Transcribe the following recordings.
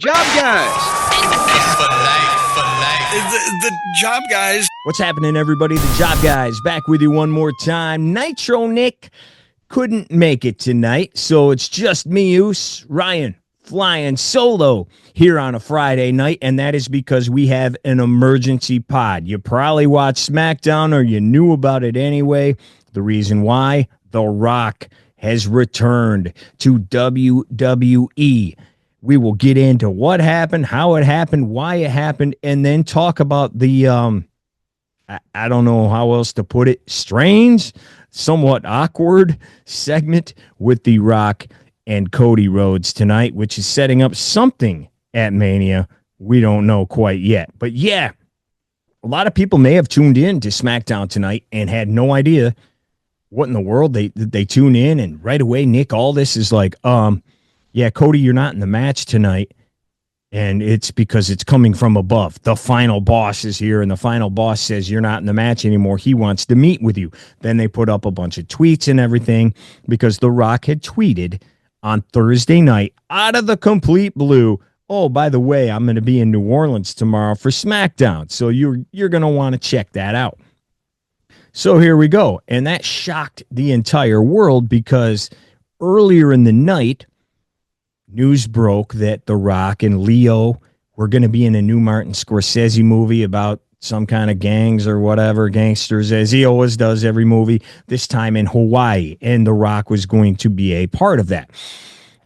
Job guys. The job guys. What's happening, everybody? The Job Guys back with you one more time. Nitro Nick couldn't make it tonight, so it's just me, Oos, Ryan, flying solo here on a Friday night, and that is because we have an emergency pod. You probably watched Smackdown or you knew about it anyway. The reason why, The Rock has returned to WWE. We will get into what happened, how it happened, why it happened, and then talk about the, I don't know how else to put it, strange, somewhat awkward segment with The Rock and Cody Rhodes tonight, which is setting up something at Mania. We don't know quite yet. But yeah, a lot of people may have tuned in to SmackDown tonight and had no idea what in the world they tune in, and right away, Nick Aldis is like, yeah, Cody, you're not in the match tonight, and it's because it's coming from above. The final boss is here, and the final boss says you're not in the match anymore. He wants to meet with you. Then they put up a bunch of tweets and everything because The Rock had tweeted on Thursday night out of the complete blue, oh, by the way, I'm going to be in New Orleans tomorrow for SmackDown, so you're going to want to check that out. So here we go, and that shocked the entire world because earlier in the night, news broke that The Rock and Leo were going to be in a new Martin Scorsese movie about some kind of gangs or whatever, gangsters, as he always does every movie, this time in Hawaii, and The Rock was going to be a part of that.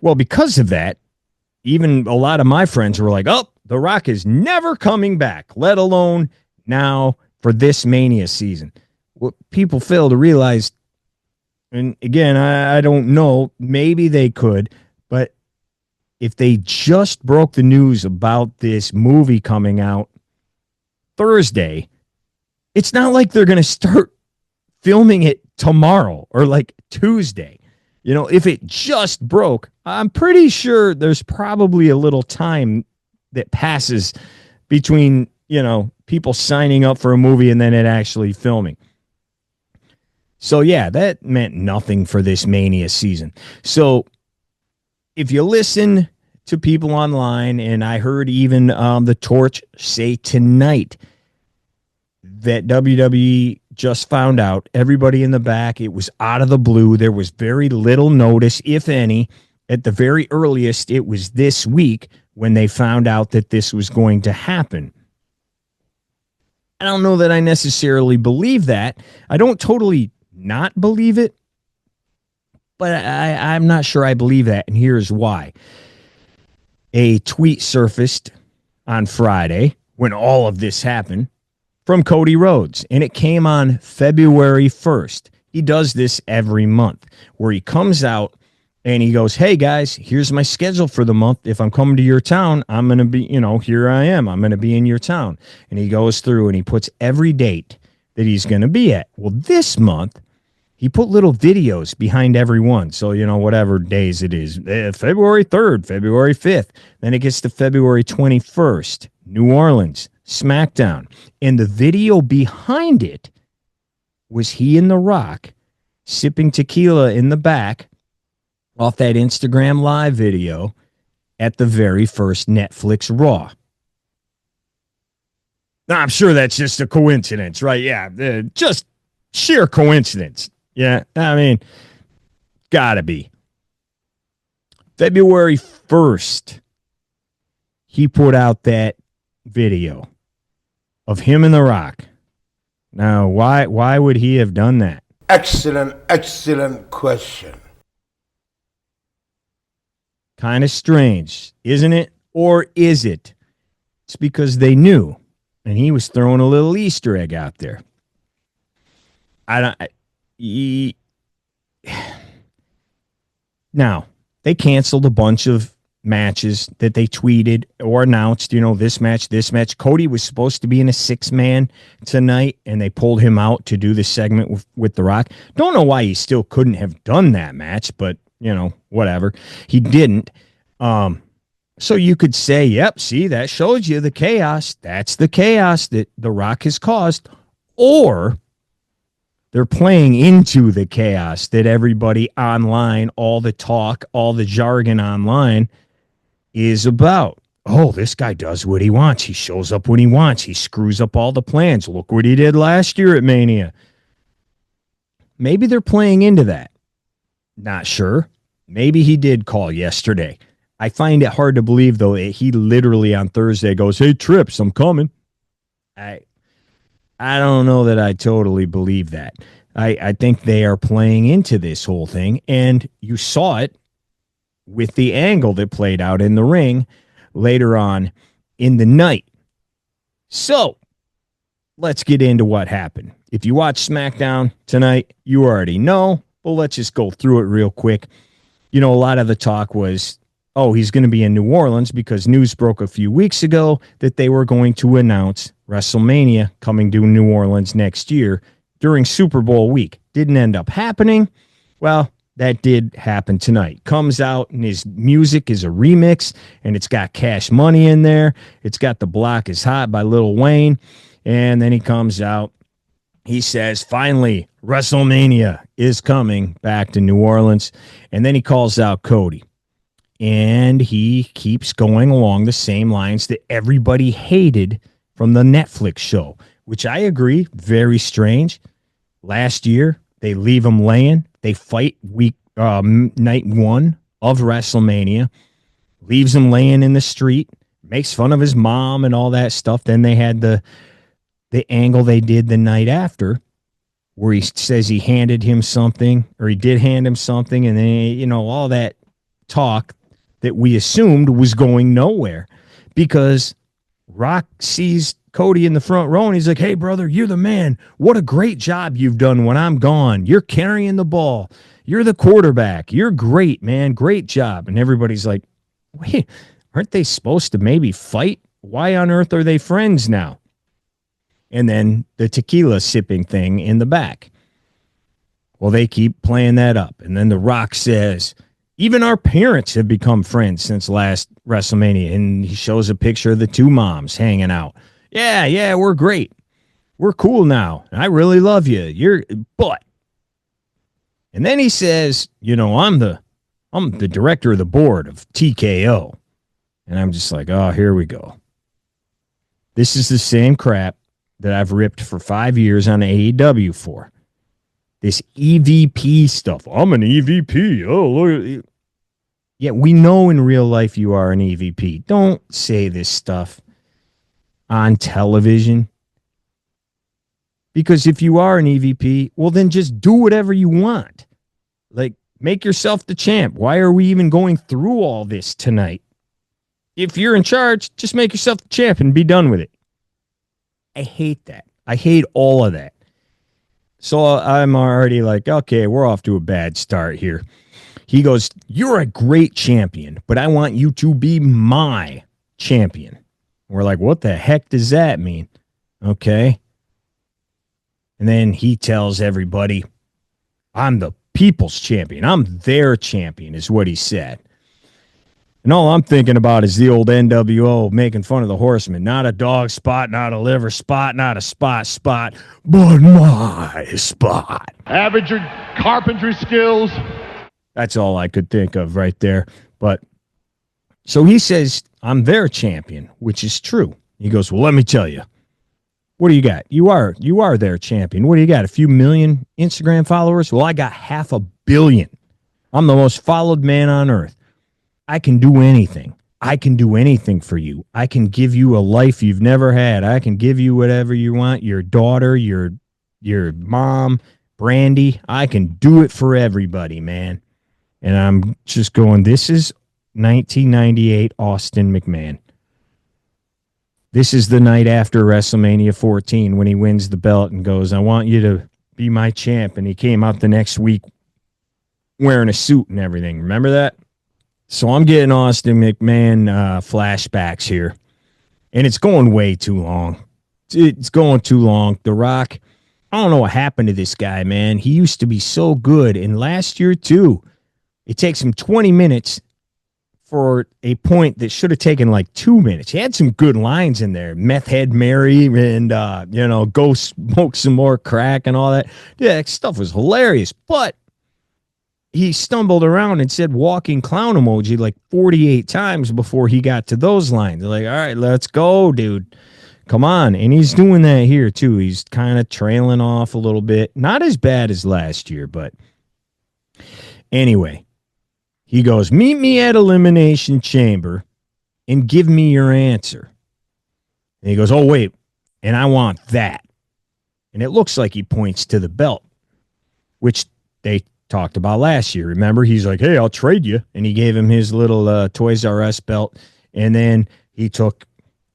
Well, because of that, even a lot of my friends were like, oh, The Rock is never coming back, let alone now for this Mania season. What people fail to realize, and again, I don't know, maybe they could, but if they just broke the news about this movie coming out Thursday, it's not like they're going to start filming it tomorrow or like Tuesday. You know, if it just broke, I'm pretty sure there's probably a little time that passes between, you know, people signing up for a movie and then it actually filming. So, yeah, that meant nothing for this Mania season. So, if you listen to people online, and I heard even The Torch say tonight that WWE just found out, everybody in the back, it was out of the blue. There was very little notice, if any. At the very earliest, it was this week when they found out that this was going to happen. I don't know that I necessarily believe that. I don't totally not believe it, but I'm not sure I believe that, and here's why. A tweet surfaced on Friday when all of this happened from Cody Rhodes, and it came on February 1st. He does this every month where he comes out and he goes, hey, guys, here's my schedule for the month. If I'm coming to your town, I'm going to be, you know, here I am. I'm going to be in your town. And he goes through and he puts every date that he's going to be at. Well, this month, he put little videos behind every one. So, you know, whatever days it is, February 3rd, February 5th. Then it gets to February 21st, New Orleans, SmackDown. And the video behind it was he and The Rock sipping tequila in the back off that Instagram Live video at the very first Netflix Raw. Now, I'm sure that's just a coincidence, right? Yeah, just sheer coincidence. Yeah, I mean, gotta be. February 1st, he put out that video of him and The Rock. Now, why would he have done that? Excellent question. Kind of strange, isn't it? Or is it? It's because they knew, and he was throwing a little Easter egg out there. Now, they canceled a bunch of matches that they tweeted or announced, you know, this match. Cody was supposed to be in a 6-man tonight, and they pulled him out to do the segment with The Rock. Don't know why he still couldn't have done that match, but, you know, whatever. He didn't. So you could say, yep, see, that shows you the chaos. That's the chaos that The Rock has caused. Or they're playing into the chaos that everybody online, all the talk, all the jargon online is about. oh, this guy does what he wants. He shows up when he wants. He screws up all the plans. Look what he did last year at Mania. Maybe they're playing into that. Not sure. Maybe he did call yesterday. I find it hard to believe, though, that he literally on Thursday goes, hey, Trips, I'm coming. I don't know that I totally believe that. I think they are playing into this whole thing, and you saw it with the angle that played out in the ring later on in the night. So let's get into what happened. If you watch SmackDown tonight, you already know, but let's just go through it real quick. You know, a lot of the talk was, oh, he's going to be in New Orleans because news broke a few weeks ago that they were going to announce WrestleMania coming to New Orleans next year during Super Bowl week. Didn't end up happening. Well, that did happen tonight. Comes out and his music is a remix and it's got Cash Money in there. It's got The Block is Hot by Lil Wayne. And then he comes out. He says, finally, WrestleMania is coming back to New Orleans. And then he calls out Cody. And he keeps going along the same lines that everybody hated from the Netflix show, which I agree, very strange. Last year, they leave him laying. They fight night one of WrestleMania, leaves him laying in the street, makes fun of his mom and all that stuff. Then they had the angle they did the night after where he says he handed him something, or he did hand him something, and then, you know, all that talk that we assumed was going nowhere because Rock sees Cody in the front row and he's like, hey, brother, you're the man. What a great job you've done when I'm gone. You're carrying the ball. You're the quarterback. You're great, man. Great job. And everybody's like, wait, aren't they supposed to maybe fight? Why on earth are they friends now? And then the tequila sipping thing in the back. Well, they keep playing that up. And then The Rock says, even our parents have become friends since last WrestleMania. And he shows a picture of the two moms hanging out. Yeah, we're great. We're cool now. I really love you. And then he says, you know, I'm the director of the board of TKO. And I'm just like, oh, here we go. This is the same crap that I've ripped for 5 years on AEW for. This EVP stuff. I'm an EVP. Oh, look. Yeah, we know in real life you are an EVP. Don't say this stuff on television. Because if you are an EVP, well, then just do whatever you want. Like, make yourself the champ. Why are we even going through all this tonight? If you're in charge, just make yourself the champ and be done with it. I hate that. I hate all of that. So I'm already like, okay, we're off to a bad start here. He goes, you're a great champion, but I want you to be my champion. We're like, what the heck does that mean? Okay. And then he tells everybody, I'm the people's champion. I'm their champion, is what he said. And all I'm thinking about is the old NWO making fun of the Horsemen. Not a dog spot, not a liver spot, not a spot, but my spot. Average your carpentry skills. That's all I could think of right there. But so he says, I'm their champion, which is true. He goes, well, let me tell you. What do you got? You are their champion. What do you got? A few million Instagram followers? Well, I got 500 million. I'm the most followed man on earth. I can do anything. I can do anything for you. I can give you a life you've never had. I can give you whatever you want. Your daughter, your mom, Brandy. I can do it for everybody, man. And I'm just going, this is 1998 Austin McMahon. This is the night after WrestleMania 14 when he wins the belt and goes, I want you to be my champ. And he came out the next week wearing a suit and everything. Remember that? So I'm getting Austin McMahon flashbacks here. And it's going way too long. It's going too long. The Rock, I don't know what happened to this guy, man. He used to be so good. And last year, too, it takes him 20 minutes for a point that should have taken like 2 minutes. He had some good lines in there. Meth Head Mary and, go smoke some more crack and all that. Yeah, that stuff was hilarious. But he stumbled around and said walking clown emoji like 48 times before he got to those lines. They're like, all right, let's go, dude. Come on. And he's doing that here, too. He's kind of trailing off a little bit. Not as bad as last year, but anyway, he goes, meet me at Elimination Chamber and give me your answer. And he goes, oh, wait, and I want that. And it looks like he points to the belt, which they talked about last year. Remember, he's like, hey, I'll trade you. And he gave him his little Toys R Us belt. And then he took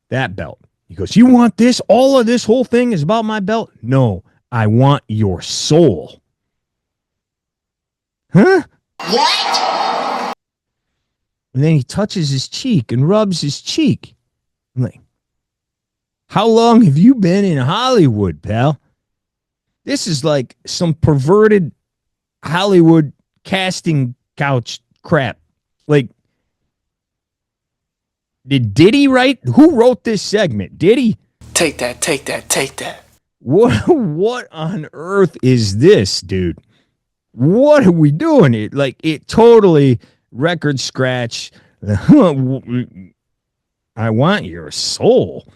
that belt. He goes, you want this? All of this whole thing is about my belt? No, I want your soul. Huh? What? And then he touches his cheek and rubs his cheek. I'm like, how long have you been in Hollywood, pal? This is like some perverted Hollywood casting couch crap. Like, did Diddy write? Who wrote this segment? Diddy? Take that, take that, take that. What on earth is this, dude? What are we doing? It totally record scratch. I want your soul.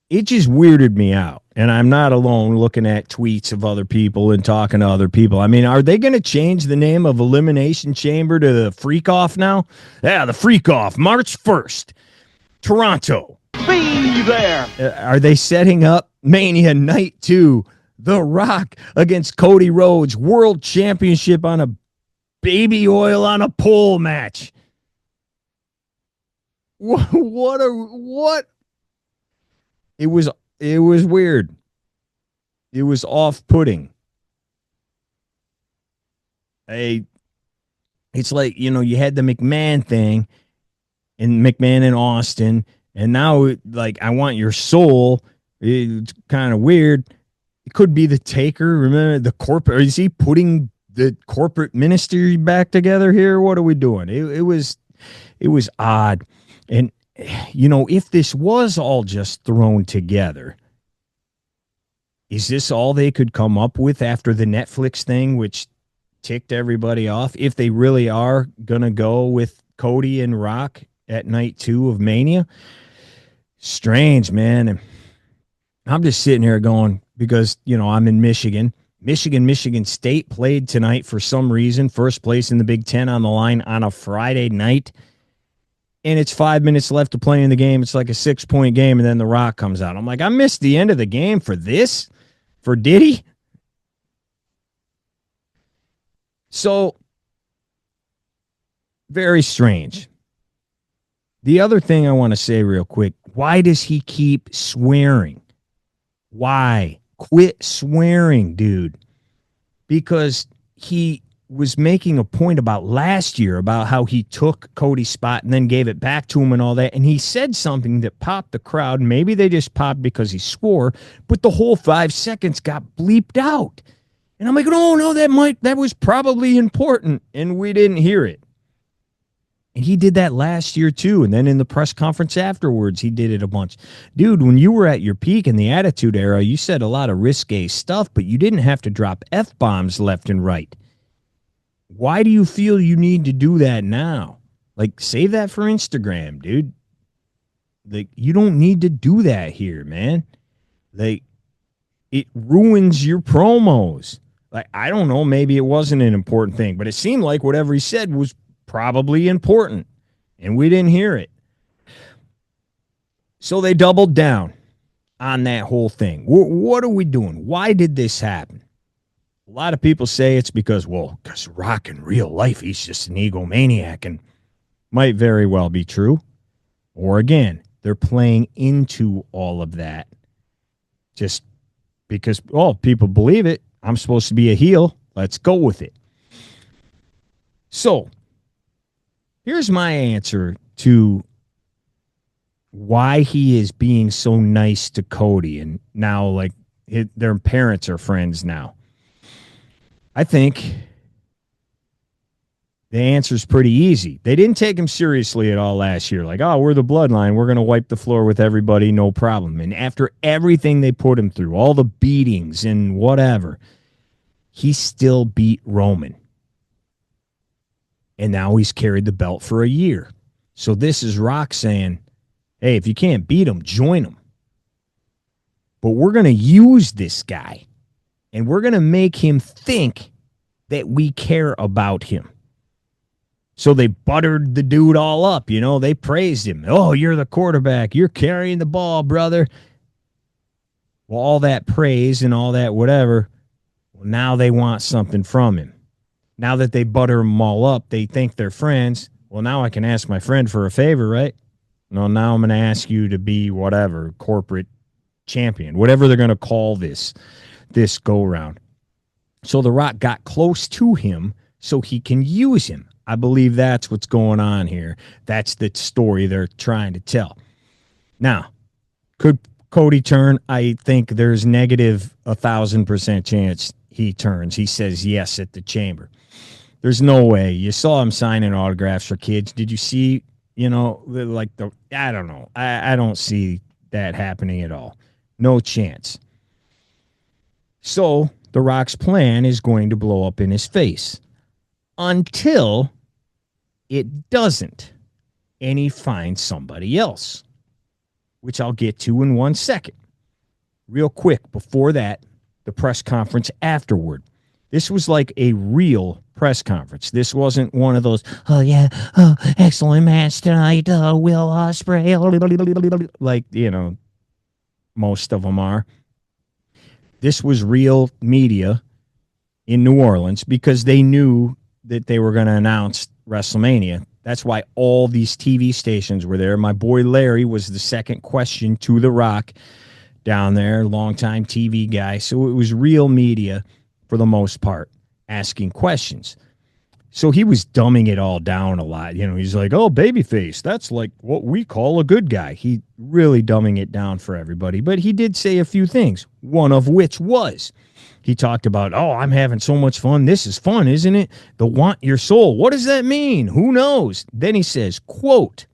It just weirded me out. And I'm not alone looking at tweets of other people and talking to other people. I mean, are they going to change the name of Elimination Chamber to the Freak Off now? Yeah, the Freak Off, March 1st, Toronto. Be there. Are they setting up Mania Night 2, The Rock against Cody Rhodes, World Championship on a baby oil on a pole match? What? It was weird. It was off-putting. It's like, you had the McMahon thing and McMahon and Austin, and now like I want your soul. It's kind of weird. It could be the Taker. Remember the corporate? Is he putting the corporate ministry back together here? What are we doing? It was odd. And if this was all just thrown together, is this all they could come up with after the Netflix thing, which ticked everybody off? If they really are going to go with Cody and Rock at night 2 of Mania? Strange, man. And I'm just sitting here going, because, I'm in Michigan. Michigan State played tonight for some reason. First place in the Big Ten on the line on a Friday night. And it's 5 minutes left to play in the game. It's like a 6-point game, and then The Rock comes out. I'm like, I missed the end of the game for this? For Diddy? So, very strange. The other thing I want to say real quick, why does he keep swearing? Why? Quit swearing, dude. Because he was making a point about last year about how he took Cody's spot and then gave it back to him and all that. And he said something that popped the crowd. Maybe they just popped because he swore, but the whole 5 seconds got bleeped out. And I'm like, no, that was probably important. And we didn't hear it. And he did that last year too. And then in the press conference afterwards, he did it a bunch. Dude, when you were at your peak in the Attitude Era, you said a lot of risque stuff, but you didn't have to drop F-bombs left and right. Why do you feel you need to do that now? Like, save that for Instagram, dude. Like, you don't need to do that here, man. Like, it ruins your promos. Like, I don't know, maybe it wasn't an important thing, but it seemed like whatever he said was probably important, and we didn't hear it. So they doubled down on that whole thing. What are we doing? Why did this happen? A lot of people say it's because Rock in real life, he's just an egomaniac, and might very well be true. Or again, they're playing into all of that just because, people believe it. I'm supposed to be a heel. Let's go with it. So here's my answer to why he is being so nice to Cody, and now like their parents are friends now. I think the answer is pretty easy. They didn't take him seriously at all last year. Like, we're the bloodline. We're going to wipe the floor with everybody. No problem. And after everything they put him through, all the beatings and whatever, he still beat Roman. And now he's carried the belt for a year. So this is Rock saying, hey, if you can't beat him, join him. But we're going to use this guy, and we're going to make him think that we care about him. So they buttered the dude all up, you know. They praised him. Oh, you're the quarterback. You're carrying the ball, brother. Well, all that praise and all that whatever, well, now they want something from him. Now that they butter them all up, they think they're friends. Well, now I can ask my friend for a favor, right? No, now I'm going to ask you to be whatever, corporate champion, whatever they're going to call this go-round. So The Rock got close to him so he can use him. I believe that's what's going on here. That's the story they're trying to tell. Now, could Cody turn? I think there's negative 1,000% chance he turns. He says yes at the Chamber. There's no way. You saw him signing autographs for kids. Did you see, I don't know. I don't see that happening at all. No chance. So The Rock's plan is going to blow up in his face until it doesn't, and he finds somebody else, which I'll get to in 1 second. Real quick, before that, the press conference afterward. This was like a real press conference. This wasn't one of those, excellent match tonight, Will Ospreay, like, most of them are. This was real media in New Orleans because they knew that they were going to announce WrestleMania. That's why all these TV stations were there. My boy Larry was the second question to The Rock down there, longtime TV guy. So it was real media for the most part, asking questions. So he was dumbing it all down a lot. He's like, oh, babyface, that's like what we call a good guy. He really dumbing it down for everybody. But he did say a few things, one of which was, he talked about, oh, I'm having so much fun. This is fun, isn't it? The want your soul. What does that mean? Who knows? Then he says, quote,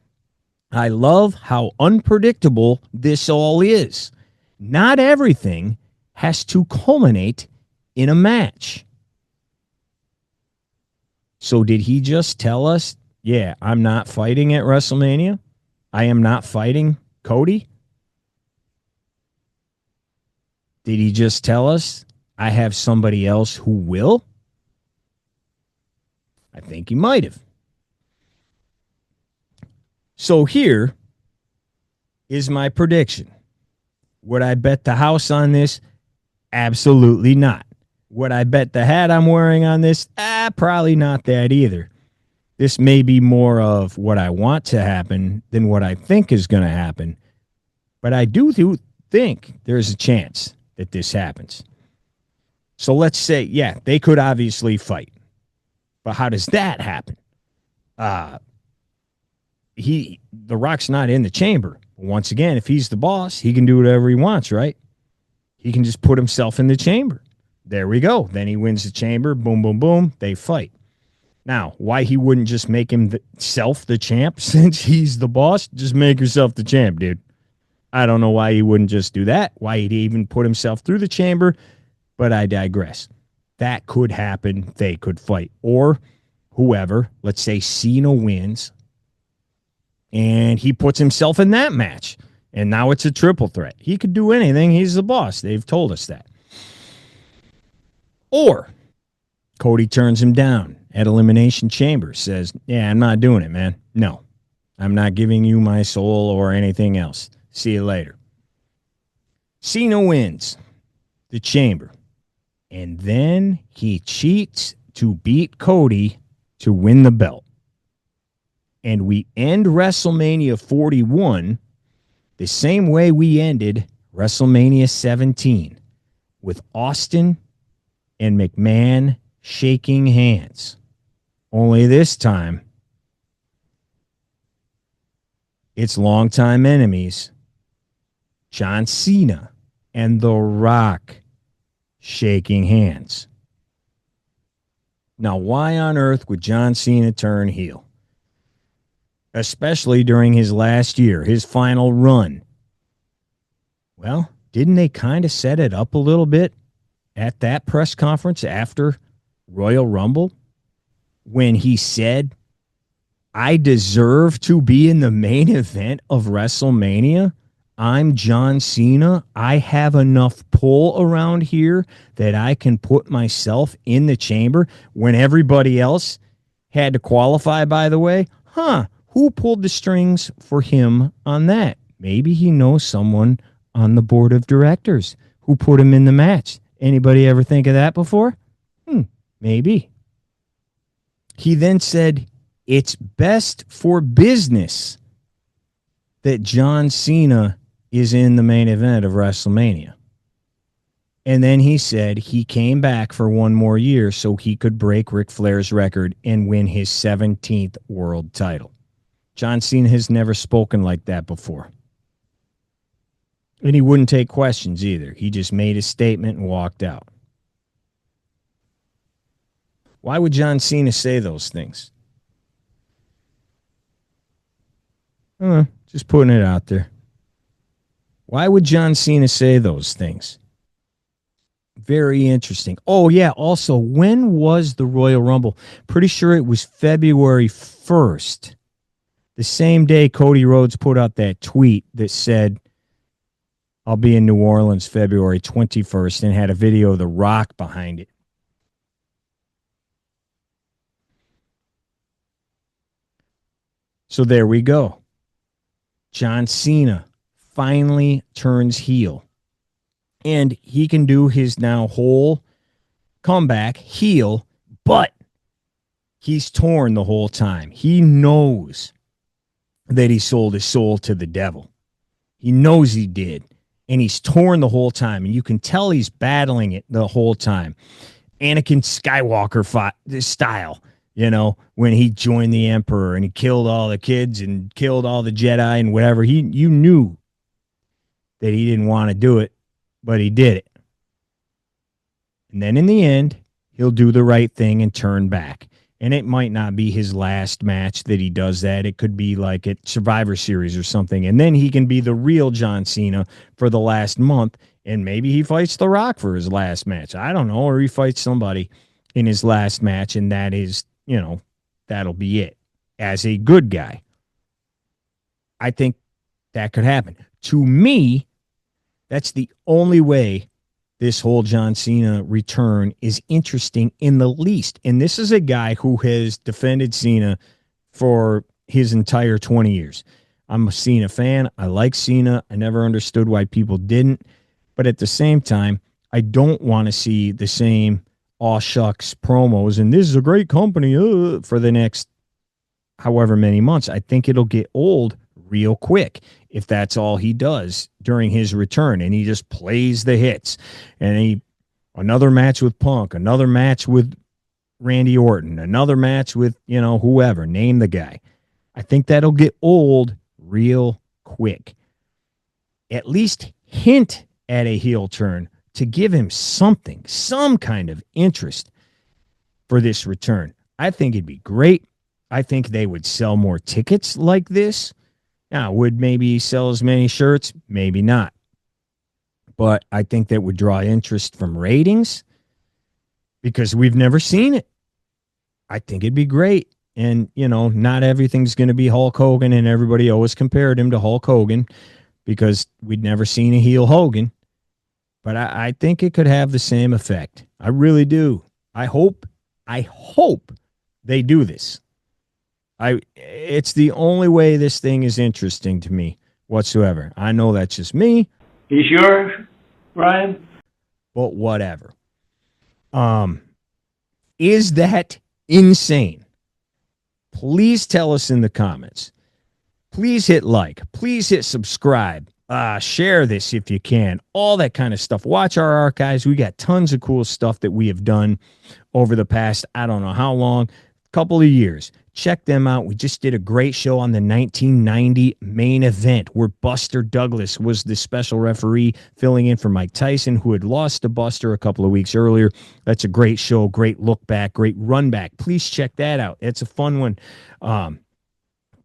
I love how unpredictable this all is. Not everything has to culminate in a match. So did he just tell us, yeah, I'm not fighting at WrestleMania? I am not fighting Cody? Did he just tell us I have somebody else who will? I think he might have. So here is my prediction. Would I bet the house on this? Absolutely not. Would I bet the hat I'm wearing on this? Probably not that either. This may be more of what I want to happen than what I think is going to happen. But I do think there's a chance that this happens. So let's say, yeah, they could obviously fight. But how does that happen? The Rock's not in the Chamber. Once again, if he's the boss, he can do whatever he wants, right? He can just put himself in the Chamber. There we go. Then he wins the Chamber. Boom, boom, boom. They fight. Now, why he wouldn't just make himself the champ since he's the boss? Just make yourself the champ, dude. I don't know why he wouldn't just do that. Why he'd even put himself through the Chamber. But I digress. That could happen. They could fight. Or whoever, let's say Cena wins, and he puts himself in that match. And now it's a triple threat. He could do anything. He's the boss. They've told us that. Or Cody turns him down at Elimination Chamber, says, yeah, I'm not doing it, man. No, I'm not giving you my soul or anything else. See you later. Cena wins the Chamber. And then he cheats to beat Cody to win the belt. And we end WrestleMania 41 the same way we ended WrestleMania 17, with Austin and McMahon shaking hands. Only this time, it's longtime enemies, John Cena and The Rock, shaking hands. Now, why on earth would John Cena turn heel? Especially during his last year, his final run. Well, didn't they kind of set it up a little bit? at that press conference after Royal Rumble when he said, I deserve to be in the main event of WrestleMania? I'm John Cena. I have enough pull around here that I can put myself in the chamber when everybody else had to qualify, by the way. Who pulled the strings for him on that? Maybe he knows someone on the board of directors who put him in the match. Anybody ever think of that before? Maybe. He then said, it's best for business that John Cena is in the main event of WrestleMania. And then he said he came back for one more year so he could break Ric Flair's record and win his 17th world title. John Cena has never spoken like that before. And he wouldn't take questions either. He just made his statement and walked out. Why would John Cena say those things? Just putting it out there. Why would John Cena say those things? Very interesting. Oh, yeah. Also, when was the Royal Rumble? Pretty sure it was February 1st. The same day Cody Rhodes put out that tweet that said, I'll be in New Orleans February 21st, and had a video of The Rock behind it. So there we go. John Cena finally turns heel. And he can do his now whole comeback heel, but he's torn the whole time. He knows that he sold his soul to the devil. He knows he did. And he's torn the whole time. And you can tell he's battling it the whole time. Anakin Skywalker fought this style, when he joined the Emperor and he killed all the kids and killed all the Jedi and whatever. You knew that he didn't want to do it, but he did it. And then in the end, he'll do the right thing and turn back. And it might not be his last match that he does that. It could be like at Survivor Series or something. And then he can be the real John Cena for the last month. And maybe he fights The Rock for his last match. I don't know. Or he fights somebody in his last match. And that is, that'll be it as a good guy. I think that could happen. To me, that's the only way this whole John Cena return is interesting in the least. And this is a guy who has defended Cena for his entire 20 years. I'm a Cena fan. I like Cena. I never understood why people didn't. But at the same time, I don't want to see the same aw shucks promos. And this is a great company for the next however many months. I think it'll get old real quick if that's all he does during his return, and he just plays the hits. And another match with Punk, another match with Randy Orton, another match with, whoever, name the guy. I think that'll get old real quick. At least hint at a heel turn to give him something, some kind of interest for this return. I think it'd be great. I think they would sell more tickets like this. Now, would maybe sell as many shirts? Maybe not. But I think that would draw interest from ratings because we've never seen it. I think it'd be great. And, not everything's going to be Hulk Hogan, and everybody always compared him to Hulk Hogan because we'd never seen a heel Hogan. But I think it could have the same effect. I really do. I hope they do this. It's the only way this thing is interesting to me whatsoever. I know that's just me. You sure, Ryan? But whatever. Is that insane? Please tell us in the comments. Please hit like. Please hit subscribe. Share this if you can. All that kind of stuff. Watch our archives. We got tons of cool stuff that we have done over the past, I don't know how long, couple of years. Check them out. We just did a great show on the 1990 main event where Buster Douglas was the special referee filling in for Mike Tyson, who had lost to Buster a couple of weeks earlier. That's a great show, great look back, great run back. Please check that out. It's a fun one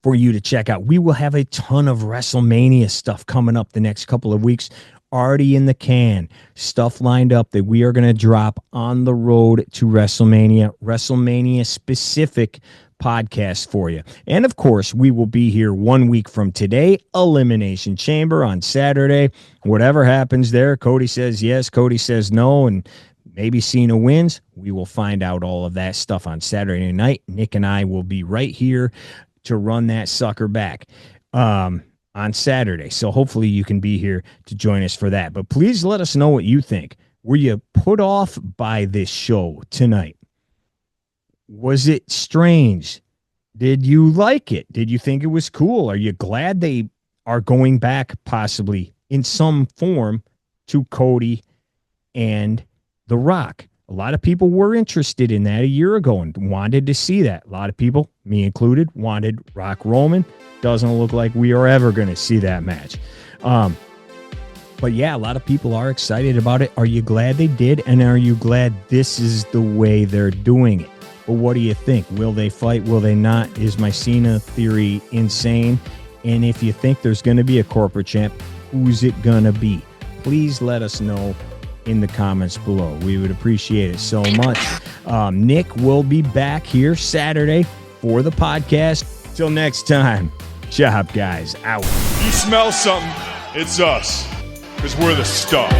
for you to check out. We will have a ton of WrestleMania stuff coming up the next couple of weeks already in the can. Stuff lined up that we are going to drop on the road to WrestleMania specific podcast for you. And of course, we will be here 1 week from today, Elimination Chamber on Saturday. Whatever happens there, Cody says yes, Cody says no, and maybe Cena wins. We will find out all of that stuff on Saturday night. Nick and I will be right here to run that sucker back on Saturday. So hopefully you can be here to join us for that. But please let us know what you think. Were you put off by this show tonight? Was it strange? Did you like it? Did you think it was cool? Are you glad they are going back possibly in some form to Cody and The Rock? A lot of people were interested in that a year ago and wanted to see that. A lot of people, me included, wanted Rock Roman. Doesn't look like we are ever going to see that match. But yeah, a lot of people are excited about it. Are you glad they did? And are you glad this is the way they're doing it? But what do you think? Will they fight? Will they not? Is my Cena theory insane? And if you think there's going to be a corporate champ, who's it going to be? Please let us know in the comments below. We would appreciate it so much. Nick will be back here Saturday for the podcast. Till next time, job guys out. You smell something, it's us, because we're the stuff.